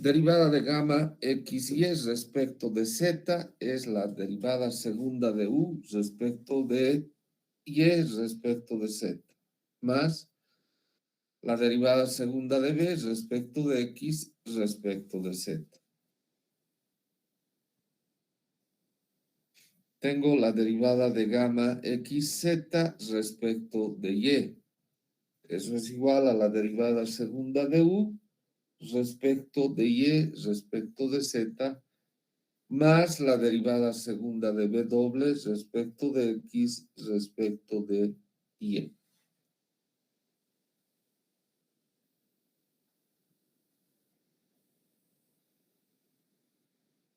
Derivada de gamma x y respecto de z es la derivada segunda de u respecto de y respecto de z, más la derivada segunda de b respecto de x respecto de z. Tengo la derivada de gamma xz respecto de y. Eso es igual a la derivada segunda de u respecto de y respecto de z, más la derivada segunda de b doble respecto de x respecto de y.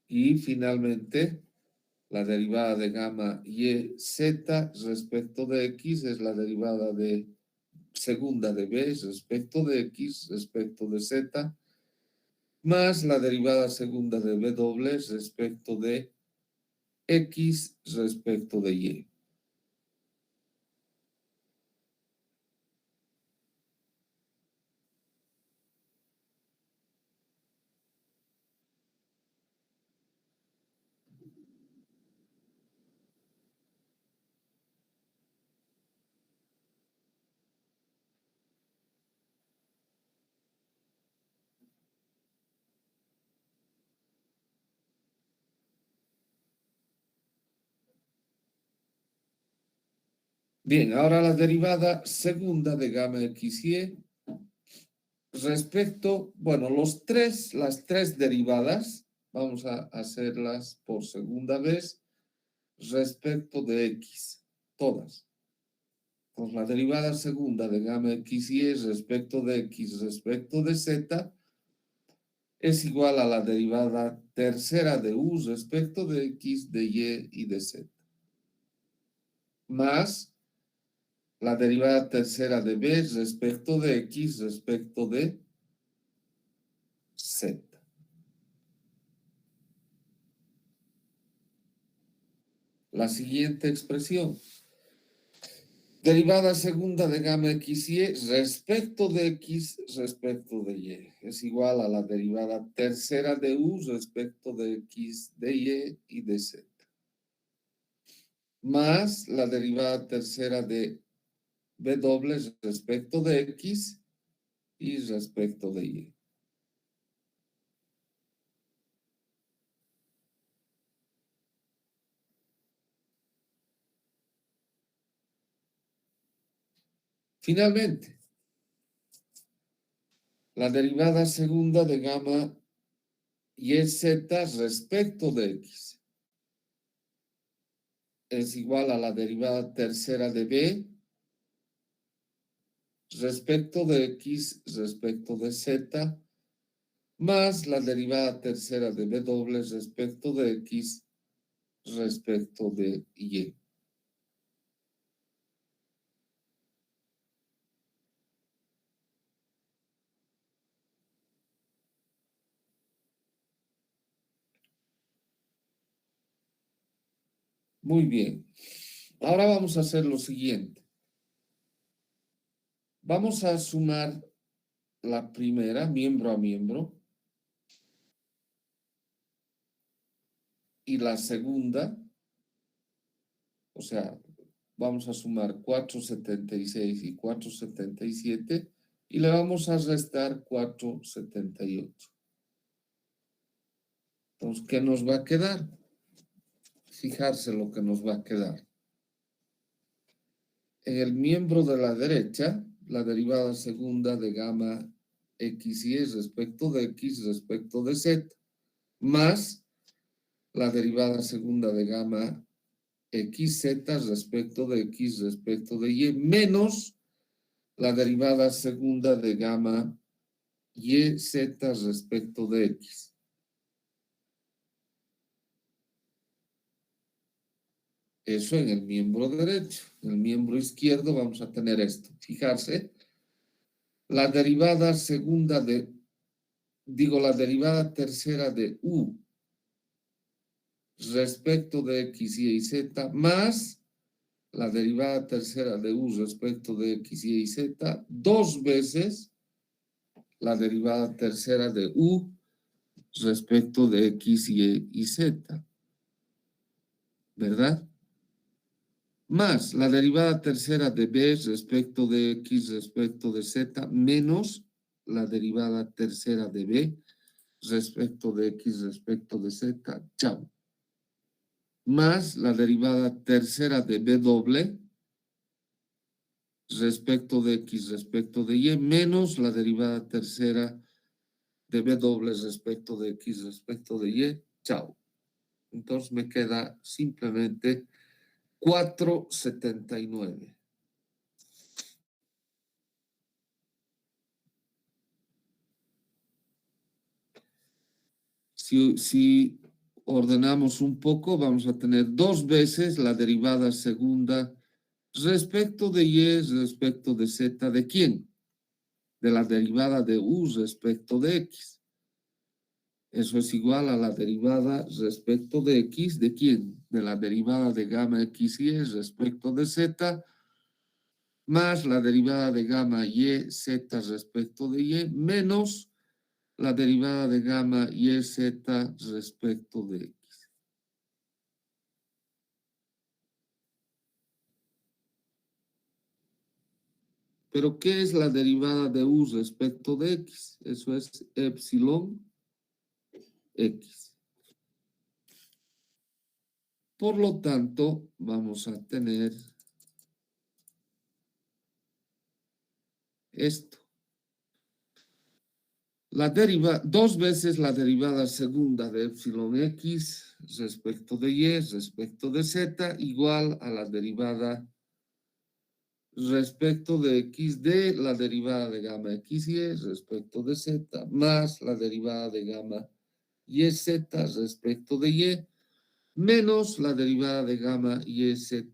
Y finalmente, la derivada de gamma y z respecto de x es la derivada de segunda de b respecto de x respecto de z, más la derivada segunda de b doble respecto de x respecto de y. Bien, ahora la derivada segunda de gamma xy respecto, bueno, las tres derivadas, vamos a hacerlas por segunda vez respecto de x, todas. Pues la derivada segunda de gamma xy respecto de x respecto de z es igual a la derivada tercera de u respecto de x, de y de z, más la derivada tercera de b respecto de x respecto de z. La siguiente expresión. Derivada segunda de gamma xy respecto de x respecto de y es igual a la derivada tercera de u respecto de x, de y de z, más la derivada tercera de b doble respecto de x y respecto de y. Finalmente, la derivada segunda de gamma yz respecto de x es igual a la derivada tercera de b respecto de x respecto de z, más la derivada tercera de b doble respecto de x respecto de y. Muy bien. Ahora vamos a hacer lo siguiente. Vamos a sumar la primera, miembro a miembro, y la segunda, o sea, vamos a sumar 476 y 477 y le vamos a restar 478. Entonces, ¿qué nos va a quedar? Fijarse lo que nos va a quedar. En el miembro de la derecha, la derivada segunda de gamma xy respecto de x respecto de z, más la derivada segunda de gamma xz respecto de x respecto de y, menos la derivada segunda de gamma yz respecto de x. Eso en el miembro derecho. En el miembro izquierdo vamos a tener esto. Fijarse, la derivada segunda de, la derivada tercera de u respecto de x, y z, más la derivada tercera de u respecto de x, y z, dos veces la derivada tercera de u respecto de X, Y Z, ¿verdad? Más la derivada tercera de B respecto de X respecto de Z, menos la derivada tercera de B respecto de X respecto de Z, chao. Más la derivada tercera de B doble respecto de X respecto de Y, menos la derivada tercera de B doble respecto de X respecto de Y, chao. Entonces me queda simplemente 4,79. Si ordenamos un poco, vamos a tener dos veces la derivada segunda respecto de Y respecto de Z. ¿De quién? De la derivada de U respecto de X. Eso es igual a la derivada respecto de X. ¿De quién? De la derivada de gamma X y Y respecto de Z, más la derivada de gamma Y, Z respecto de Y, menos la derivada de gamma Y, Z respecto de X. Pero, ¿qué es la derivada de U respecto de X? Eso es epsilon X. Por lo tanto, vamos a tener esto. Dos veces la derivada segunda de epsilon X respecto de Y respecto de Z igual a la derivada respecto de X de la derivada de gamma XY respecto de Z más la derivada de gamma YZ respecto de Y menos la derivada de gamma YZ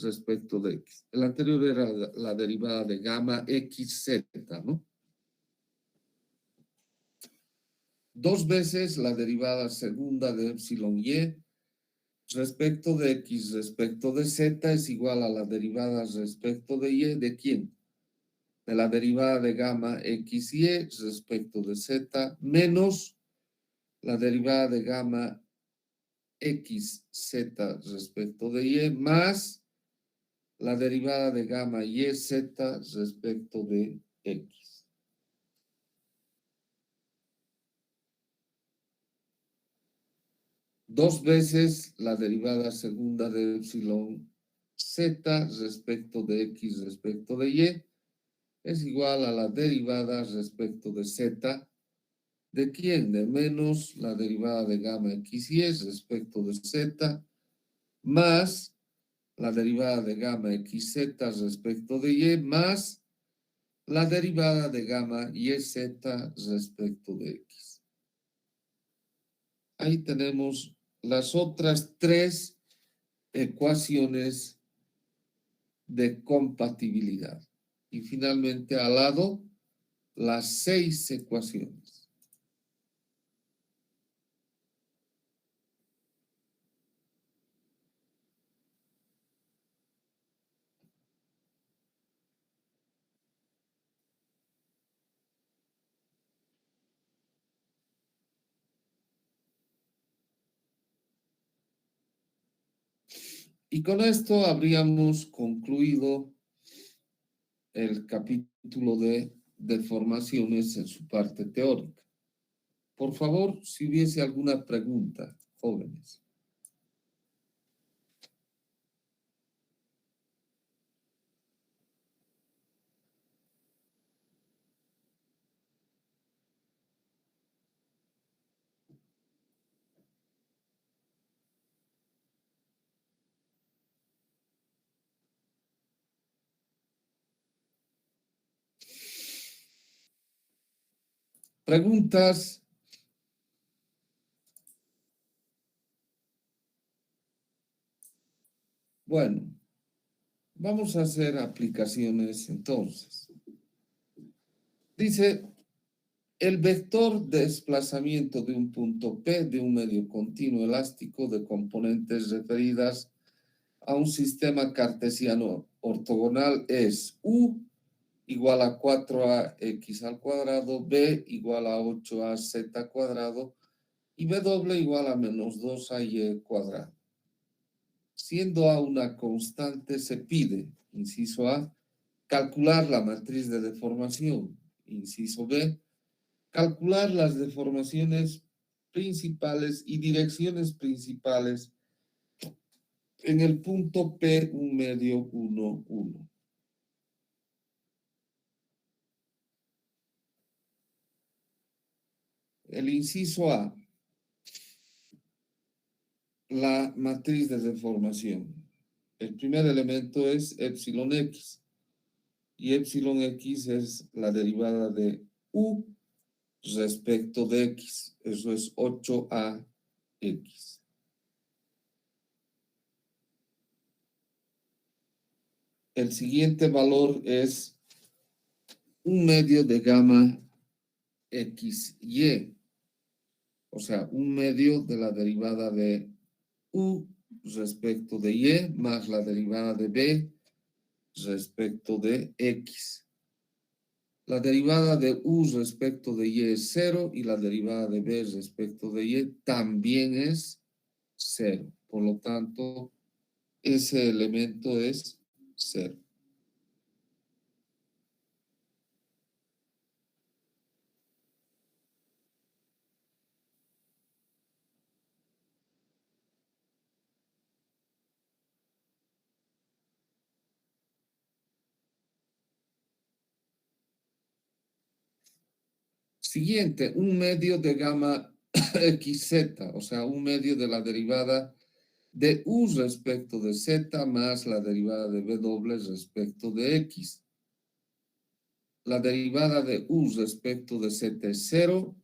respecto de X. El anterior era la derivada de gamma XZ, ¿no? Dos veces la derivada segunda de epsilon Y respecto de X respecto de Z es igual a la derivada respecto de Y. ¿De quién? De la derivada de gamma X y Y respecto de Z menos la derivada de gamma XZ respecto de Y más la derivada de gamma YZ respecto de X. Dos veces la derivada segunda de epsilon Z respecto de X respecto de Y es igual a la derivada respecto de Z. ¿De quién? De menos la derivada de gamma X y Y respecto de Z más la derivada de gamma XZ respecto de Y más la derivada de gamma YZ respecto de X. Ahí tenemos las otras tres ecuaciones de compatibilidad. Y finalmente al lado, las 6 ecuaciones. Y con esto habríamos concluido el capítulo de deformaciones en su parte teórica. Por favor, si hubiese alguna pregunta, jóvenes. ¿Preguntas? Bueno, vamos a hacer aplicaciones entonces. Dice, el vector de desplazamiento de un punto P de un medio continuo elástico de componentes referidas a un sistema cartesiano ortogonal es U igual a 4ax al cuadrado, b igual a 8az cuadrado y w igual a menos 2ay cuadrado. Siendo a una constante, se pide, inciso A, calcular la matriz de deformación. Inciso B, calcular las deformaciones principales y direcciones principales en el punto P 1 medio 1, 1. El inciso A, la matriz de deformación. El primer elemento es epsilon x. Y epsilon x es la derivada de u respecto de x. Eso es 8ax. El siguiente valor es 1 medio de gamma xy. O sea, 1 medio de la derivada de u respecto de y más la derivada de b respecto de x. La derivada de u respecto de y es 0 y la derivada de b respecto de y también es 0. Por lo tanto, ese elemento es 0. Siguiente, 1 medio de gamma xz, o sea, 1 medio de la derivada de u respecto de z más la derivada de w respecto de x. La derivada de u respecto de z es 0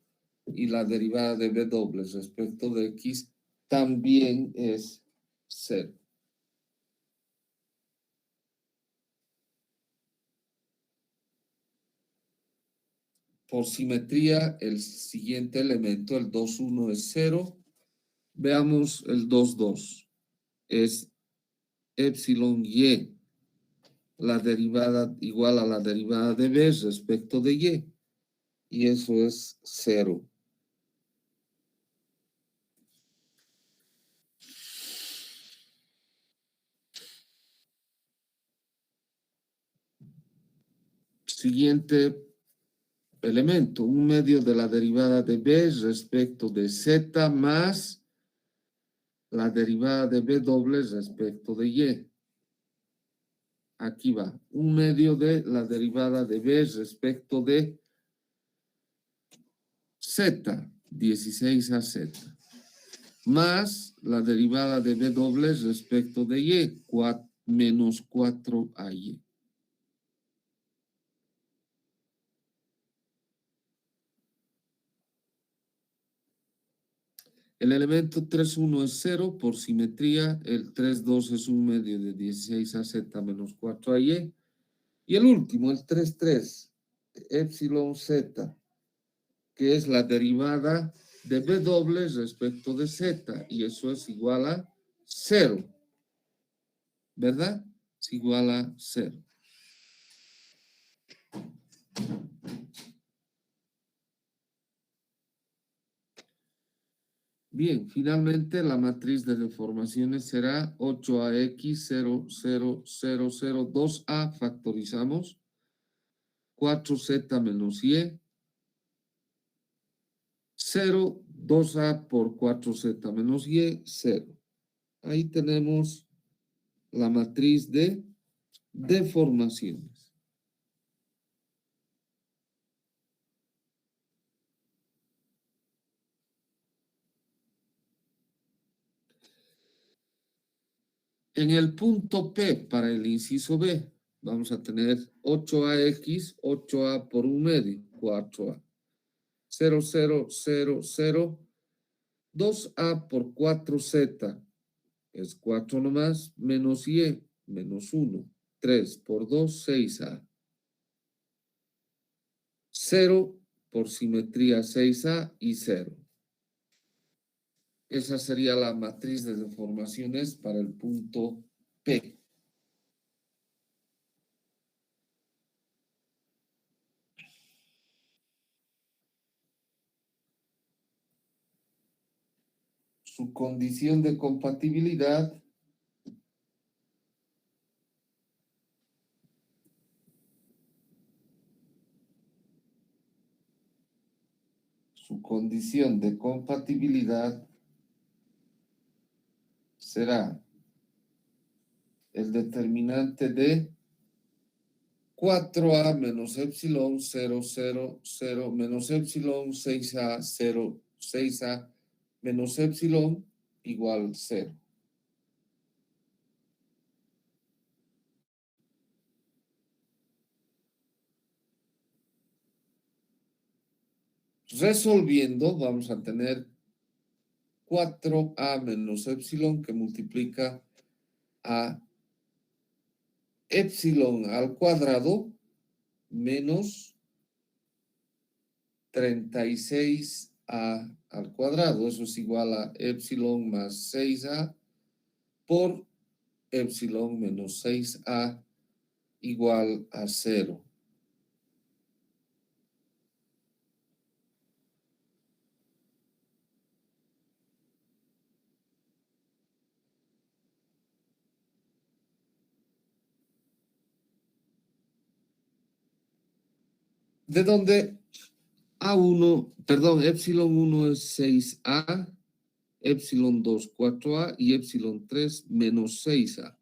y la derivada de w respecto de x también es 0. Por simetría, el siguiente elemento, el 2, 1 es 0. Veamos el 2, 2. Es epsilon y, la derivada igual a la derivada de b respecto de y. Y eso es 0. Siguiente elemento, 1 medio de la derivada de b respecto de z más la derivada de w respecto de y. Aquí va, 1 medio de la derivada de b respecto de z, 16az, más la derivada de w respecto de y, menos 4ay. El elemento 3,1 es 0 por simetría. El 3,2 es 1 medio de 16az menos 4ay. Y el último, el 3,3, epsilon z, que es la derivada de w respecto de z. Y eso es igual a 0. ¿Verdad? Es igual a 0. Bien, finalmente la matriz de deformaciones será 8ax 0, 0, 0, 0, 2a, factorizamos, 4z menos y, 0, 2a por 4z menos y, 0. Ahí tenemos la matriz de deformaciones. En el punto P, para el inciso B, vamos a tener 8ax, 8a por 1 medio, 4a. 0, 0, 0, 0, 2a por 4z, es 4 nomás, menos y, menos 1. 3 por 2, 6a. 0 por simetría, 6a y 0. Esa sería la matriz de deformaciones para el punto P. su condición de compatibilidad será el determinante de 4a menos epsilon 0, 0, 0 menos epsilon 6a 0, 6a menos epsilon igual 0. Resolviendo, vamos a tener 4a menos epsilon que multiplica a epsilon al cuadrado menos 36a al cuadrado. Eso es igual a epsilon más 6a por epsilon menos 6a igual a 0. De donde A1, perdón, epsilon 1 es 6a, epsilon 2 4a y epsilon 3 menos 6a.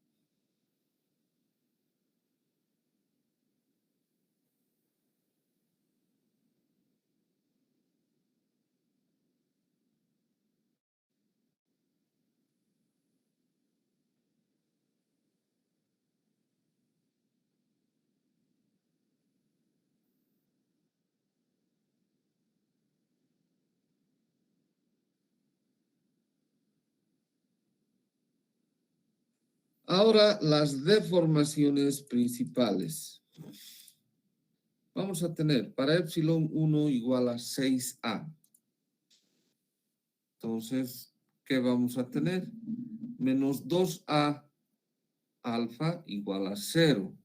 Ahora las deformaciones principales. Vamos a tener para epsilon 1 igual a 6a. Entonces, ¿qué vamos a tener? Menos 2a alfa igual a 0.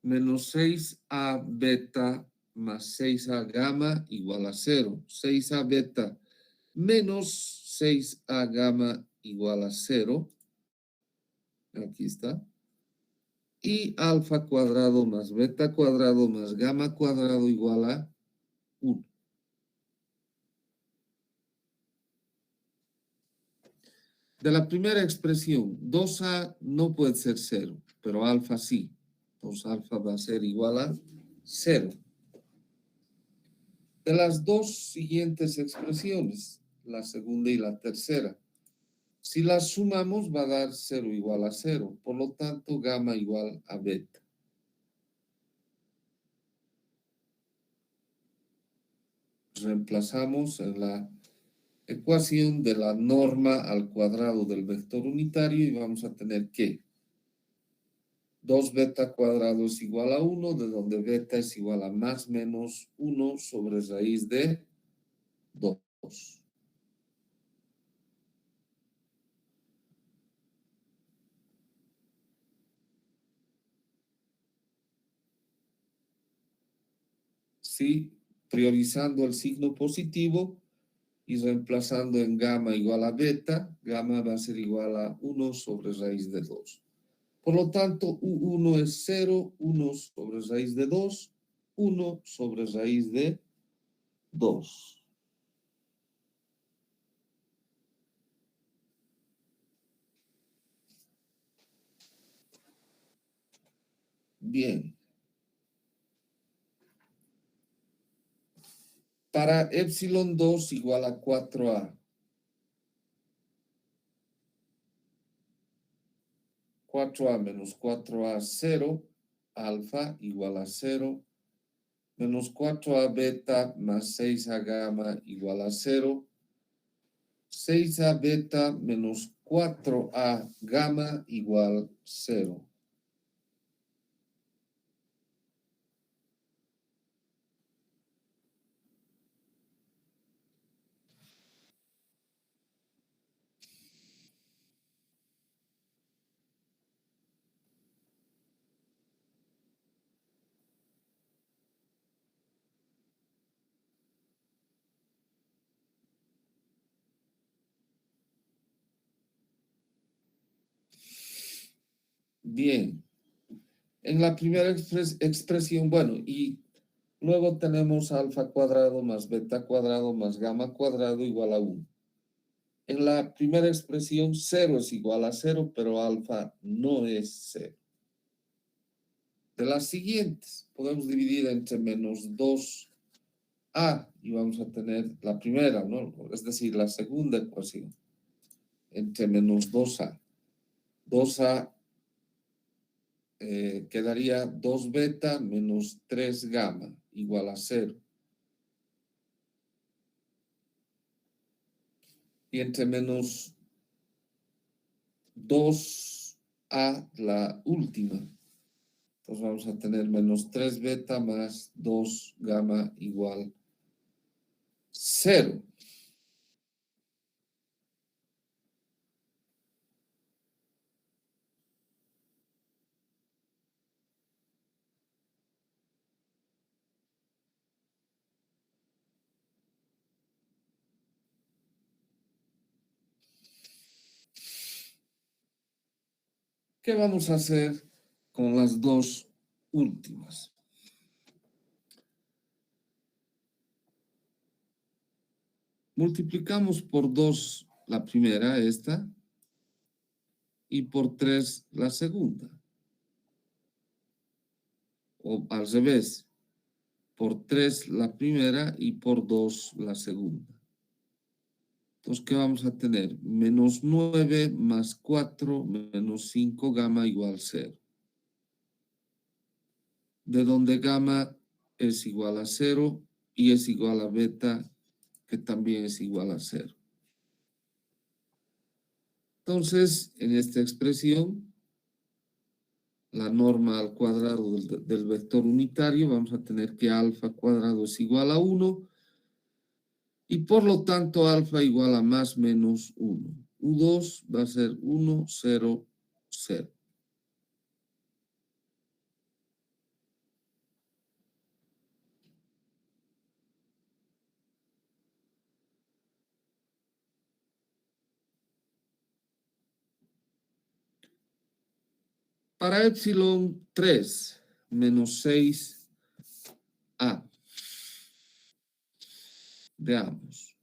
Menos 6a beta más 6a gamma igual a 0. 6a beta menos 6a gamma igual a 0. Aquí está. Y alfa cuadrado más beta cuadrado más gamma cuadrado igual a 1. De la primera expresión, 2a no puede ser 0, pero alfa sí. Entonces alfa va a ser igual a 0. De las dos siguientes expresiones, la segunda y la tercera, si las sumamos va a dar 0 igual a 0. Por lo tanto, gamma igual a beta. Reemplazamos en la ecuación de la norma al cuadrado del vector unitario y vamos a tener que 2 beta cuadrado es igual a 1, de donde beta es igual a más menos 1 sobre raíz de 2. ¿Sí? Priorizando el signo positivo y reemplazando en gamma igual a beta, gamma va a ser igual a 1 sobre raíz de 2. Por lo tanto, U1 es 0, 1 sobre raíz de 2, 1 sobre raíz de 2. Bien. Para epsilon 2 igual a 4a. 4a menos 4a 0, alfa igual a 0, menos 4a beta más 6a gamma igual a 0, 6a beta menos 4a gamma igual 0. Bien. En la primera expresión, bueno, y luego tenemos alfa cuadrado más beta cuadrado más gamma cuadrado igual a 1. En la primera expresión, 0 es igual a 0, pero alfa no es 0. De las siguientes, podemos dividir entre menos 2a y vamos a tener la primera, ¿no? Es decir, la segunda ecuación, entre menos 2a. 2a quedaría 2 beta menos 3 gamma igual a 0. Y entre menos 2a, la última, pues vamos a tener menos 3 beta más 2 gamma igual 0. ¿Qué vamos a hacer con las dos últimas? Multiplicamos por 2 la primera, esta, y por 3 la segunda. O al revés, por 3 la primera y por 2 la segunda. Entonces, ¿qué vamos a tener? Menos 9 más 4 menos 5 gamma igual 0. De donde gamma es igual a 0 y es igual a beta, que también es igual a 0. Entonces, en esta expresión, la norma al cuadrado del vector unitario, vamos a tener que alfa cuadrado es igual a 1 y por lo tanto alfa igual a más menos 1. U2 va a ser 1, 0, 0. Para epsilon 3 menos 6a. Veamos.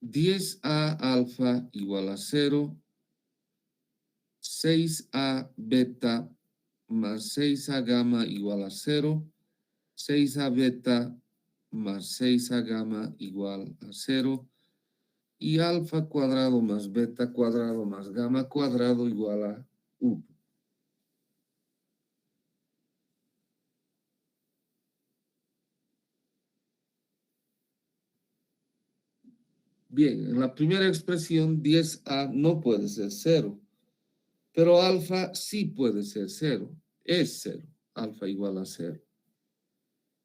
10a alfa igual a 0. 6a beta más 6a gamma igual a 0. 6a beta más 6a gamma igual a 0. Y alfa cuadrado más beta cuadrado más gamma cuadrado igual a 1. Bien, en la primera expresión 10a no puede ser 0, pero alfa sí puede ser 0, es 0, alfa igual a 0.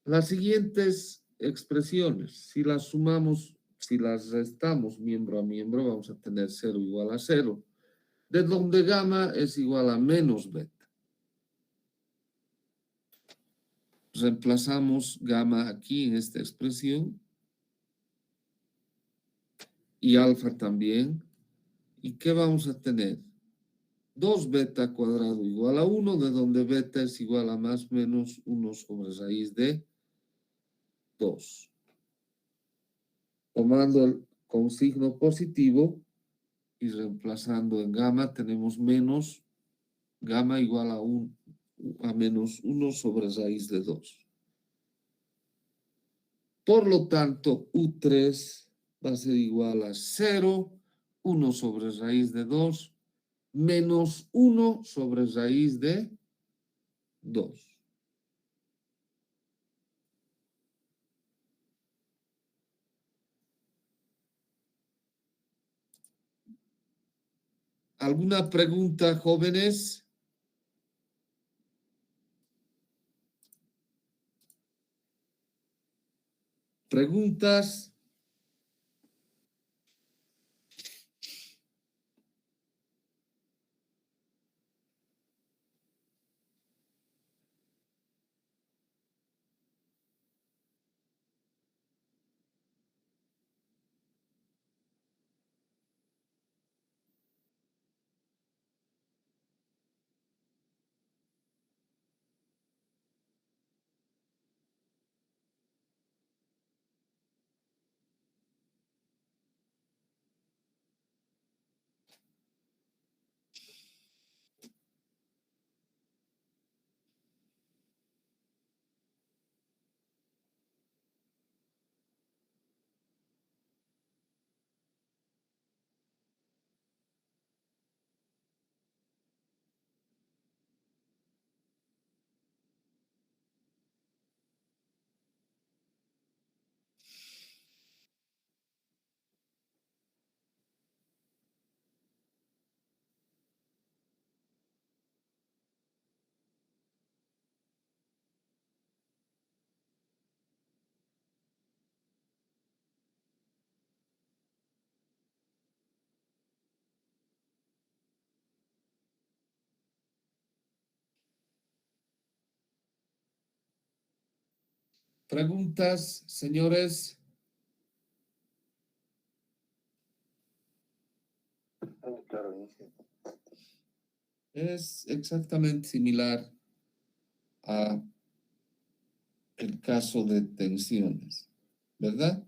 Las siguientes expresiones, si las sumamos, si las restamos miembro a miembro, vamos a tener 0 igual a 0, de donde gamma es igual a menos beta. Reemplazamos gamma aquí en esta expresión y alfa también. ¿Y qué vamos a tener? 2 beta cuadrado igual a 1, de donde beta es igual a más menos 1 sobre raíz de 2. Tomando con signo positivo y reemplazando en gamma, tenemos menos gamma igual a menos 1 sobre raíz de 2. Por lo tanto, U3 va a ser igual a 0, 1 sobre raíz de 2, menos 1 sobre raíz de 2. ¿Alguna pregunta, jóvenes? ¿Preguntas? ¿Preguntas, señores? Claro, Es exactamente similar a el caso de tensiones, ¿verdad?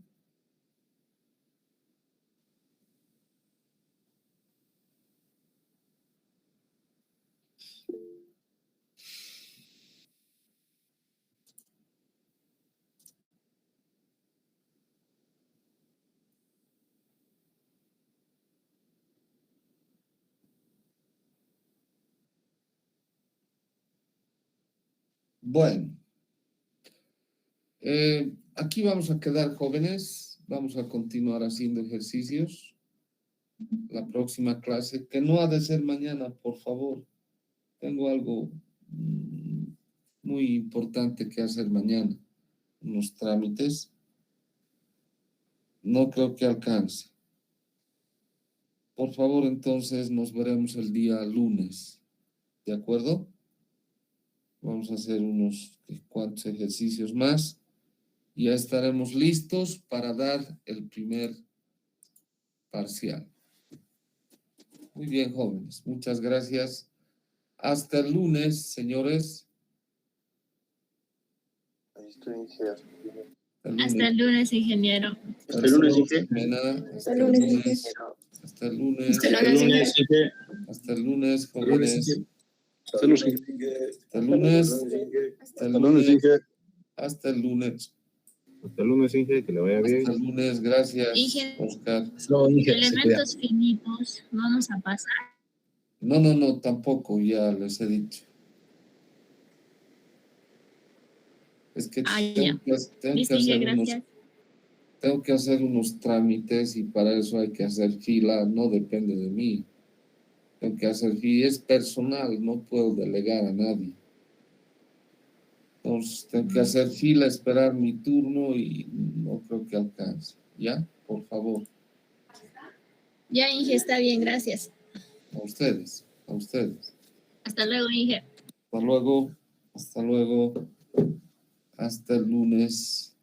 Bueno, aquí vamos a quedar jóvenes, vamos a continuar haciendo ejercicios. La próxima clase, que no ha de ser mañana, por favor. Tengo algo muy importante que hacer mañana, unos trámites. No creo que alcance. Por favor, entonces nos veremos el día lunes, ¿de acuerdo? Vamos a hacer unos cuantos ejercicios más y ya estaremos listos para dar el primer parcial. Muy bien, jóvenes. Muchas gracias. Hasta el lunes, señores. Hasta el lunes, ingeniero. Hasta el lunes, ingeniero. Hasta el lunes, ingeniero. Hasta el lunes. Hasta el lunes, Hasta el lunes, jóvenes. Hasta el lunes. Hasta el lunes. Hasta el lunes. Hasta el lunes. Hasta el lunes, Inge, que le vaya bien. Hasta el lunes, gracias, Inge. Oscar. Elementos finitos, no nos a pasar. No, tampoco, ya les he dicho. Es que tengo que hacer unos trámites y para eso hay que hacer fila, no depende de mí. Tengo que hacer fila, es personal, no puedo delegar a nadie. Entonces tengo que hacer fila, esperar mi turno y no creo que alcance. ¿Ya? Por favor. Ya, Inge, está bien, gracias. A ustedes, a ustedes. Hasta luego, Inge. Hasta luego, hasta luego. Hasta el lunes.